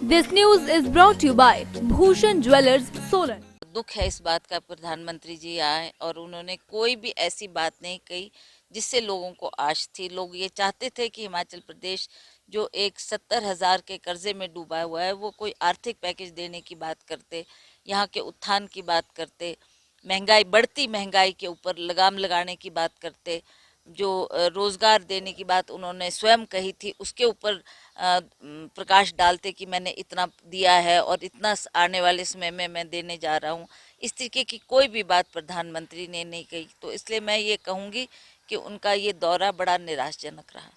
This news is brought to you by Bhushan Jewellers, Solan. दुख है इस बात का प्रधानमंत्री जी आए और उन्होंने कोई भी ऐसी बात नहीं कही जिससे लोगों को आश थी। लोग ये चाहते थे कि हिमाचल प्रदेश जो एक 70,000 के कर्जे में डूबा हुआ है वो कोई आर्थिक पैकेज देने की बात करते, यहाँ के उत्थान की बात करते, महंगाई बढ़ती महंगाई के ऊपर लगाम लगाने की बात करते, जो रोजगार देने की बात उन्होंने स्वयं कही थी उसके ऊपर प्रकाश डालते कि मैंने इतना दिया है और इतना आने वाले समय में मैं देने जा रहा हूँ। इस तरीके की कोई भी बात प्रधानमंत्री ने नहीं कही, तो इसलिए मैं ये कहूँगी कि उनका ये दौरा बड़ा निराशाजनक रहा।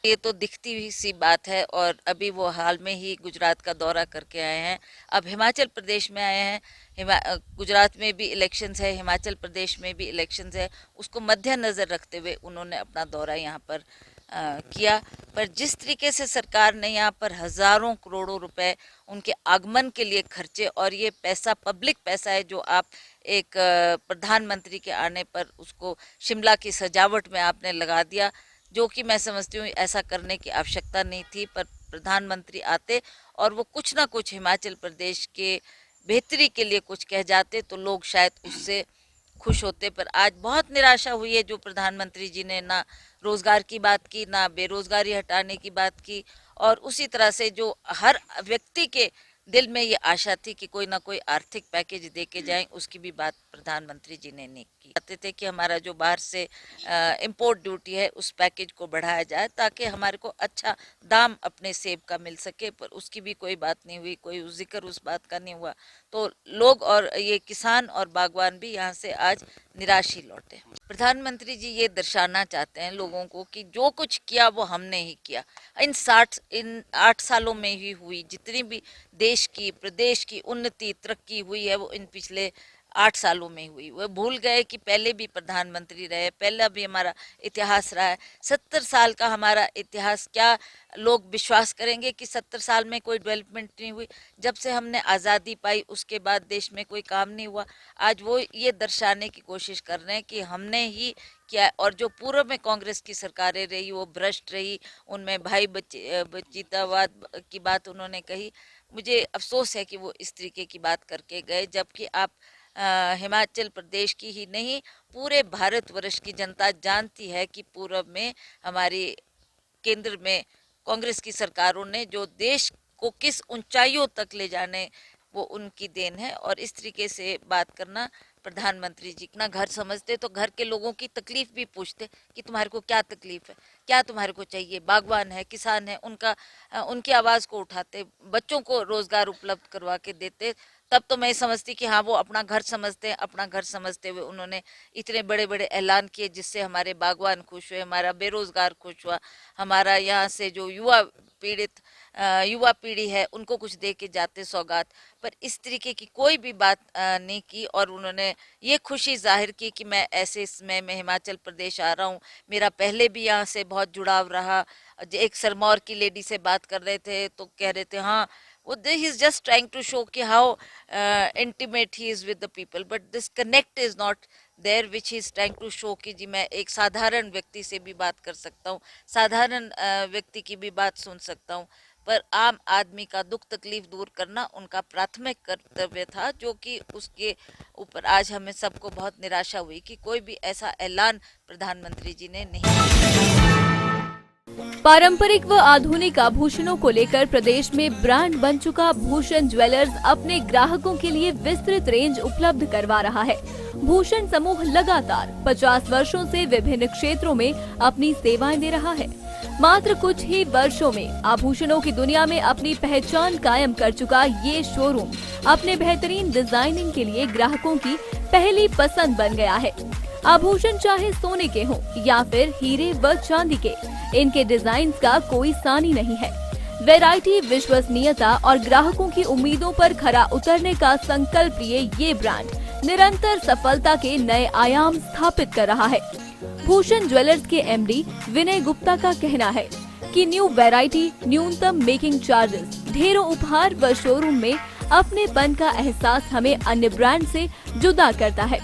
ये तो दिखती हुई सी बात है और अभी वो हाल में ही गुजरात का दौरा करके आए हैं, अब हिमाचल प्रदेश में आए हैं। गुजरात में भी इलेक्शंस है, हिमाचल प्रदेश में भी इलेक्शंस है, उसको मद्देनजर रखते हुए उन्होंने अपना दौरा यहाँ पर किया। पर जिस तरीके से सरकार ने यहाँ पर हजारों करोड़ों रुपए उनके आगमन के लिए खर्चे, और ये पैसा पब्लिक पैसा है जो आप एक प्रधानमंत्री के आने पर उसको शिमला की सजावट में आपने लगा दिया, जो कि मैं समझती हूँ ऐसा करने की आवश्यकता नहीं थी। पर प्रधानमंत्री आते और वो कुछ ना कुछ हिमाचल प्रदेश के बेहतरी के लिए कुछ कह जाते तो लोग शायद उससे खुश होते। पर आज बहुत निराशा हुई है जो प्रधानमंत्री जी ने ना रोजगार की बात की, ना बेरोजगारी हटाने की बात की, और उसी तरह से जो हर व्यक्ति के दिल में ये आशा थी कि कोई ना कोई आर्थिक पैकेज दे के जाएं, उसकी भी बात प्रधानमंत्री जी ने नहीं की। चाहते थे कि हमारा जो बाहर से इंपोर्ट ड्यूटी है उस पैकेज को बढ़ाया जाए ताकि हमारे को अच्छा दाम अपने सेब का मिल सके, पर उसकी भी कोई बात नहीं हुई, कोई जिक्र उस बात का नहीं हुआ। तो लोग और ये किसान और बागवान भी यहाँ से आज निराश ही लौटे। प्रधानमंत्री जी ये दर्शाना चाहते हैं लोगों को कि जो कुछ किया वो हमने ही किया। इन 8 सालों में ही हुई जितनी भी देश की प्रदेश की उन्नति तरक्की हुई है वो इन पिछले 8 सालों में हुई। वह भूल गए कि पहले भी प्रधानमंत्री रहे, पहला भी हमारा इतिहास रहा है। 70 साल का हमारा इतिहास, क्या लोग विश्वास करेंगे कि 70 साल में कोई डेवलपमेंट नहीं हुई? जब से हमने आज़ादी पाई उसके बाद देश में कोई काम नहीं हुआ। आज वो ये दर्शाने की कोशिश कर रहे हैं कि हमने ही किया, और जो पूर्व में कांग्रेस की सरकारें रही वो भ्रष्ट रही, उनमें भाई बचीतावाद की बात उन्होंने कही। मुझे अफसोस है कि वो इस तरीके की बात करके गए, जबकि आप हिमाचल प्रदेश की ही नहीं पूरे भारतवर्ष की जनता जानती है कि पूर्व में हमारी केंद्र में कांग्रेस की सरकारों ने जो देश को किस ऊंचाइयों तक ले जाने वो उनकी देन है। और इस तरीके से बात करना, प्रधानमंत्री जी अपना घर समझते तो घर के लोगों की तकलीफ भी पूछते कि तुम्हारे को क्या तकलीफ है, क्या तुम्हारे को चाहिए। बागवान है, किसान है, उनकी आवाज़ को उठाते, बच्चों को रोजगार उपलब्ध करवा के देते। तब तो मैं समझती कि हाँ वो अपना घर समझते हैं। अपना घर समझते हुए उन्होंने इतने बड़े बड़े ऐलान किए जिससे हमारे बागवान खुश हुए, हमारा बेरोजगार खुश हुआ, हमारा यहाँ से जो युवा पीढ़ी है उनको कुछ दे के जाते सौगात। पर इस तरीके की कोई भी बात नहीं की, और उन्होंने ये खुशी जाहिर की कि मैं ऐसे समय में हिमाचल प्रदेश आ रहा हूँ, मेरा पहले भी यहाँ से बहुत जुड़ाव रहा। एक सिरमौर की लेडी से बात कर रहे थे तो कह रहे थे हाँ वो he is just trying to show कि how intimate he is with the people, but this connect is not there which he is trying to show कि जी मैं एक साधारण व्यक्ति से भी बात कर सकता हूँ, साधारण व्यक्ति की भी बात सुन सकता हूँ। पर आम आदमी का दुख तकलीफ दूर करना उनका प्राथमिक कर्तव्य था, जो कि उसके ऊपर आज हमें सबको बहुत निराशा हुई कि कोई भी ऐसा ऐलान प्रधानमंत्री जी ने नहीं किया। पारंपरिक व आधुनिक आभूषणों को लेकर प्रदेश में ब्रांड बन चुका भूषण ज्वेलर्स अपने ग्राहकों के लिए विस्तृत रेंज उपलब्ध करवा रहा है। भूषण समूह लगातार 50 वर्षों से विभिन्न क्षेत्रों में अपनी सेवाएं दे रहा है। मात्र कुछ ही वर्षों में आभूषणों की दुनिया में अपनी पहचान कायम कर चुका ये शोरूम अपने बेहतरीन डिजाइनिंग के लिए ग्राहकों की पहली पसंद बन गया है। आभूषण चाहे सोने के हों या फिर हीरे व चांदी के, इनके डिजाइन का कोई सानी नहीं है। वैरायटी, विश्वसनीयता और ग्राहकों की उम्मीदों पर खरा उतरने का संकल्प लिए ये ब्रांड निरंतर सफलता के नए आयाम स्थापित कर रहा है। भूषण ज्वेलर्स के एमडी विनय गुप्ता का कहना है कि न्यू वैरायटी, न्यूनतम मेकिंग चार्जेस, ढेरों उपहार व शोरूम में अपनेपन का एहसास हमें अन्य ब्रांड से जुदा करता है।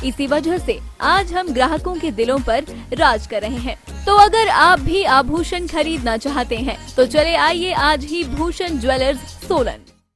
इसी वजह से आज हम ग्राहकों के दिलों पर राज कर रहे हैं। तो अगर आप भी आभूषण खरीदना चाहते हैं तो चले आइए आज ही भूषण ज्वेलर्स सोलन।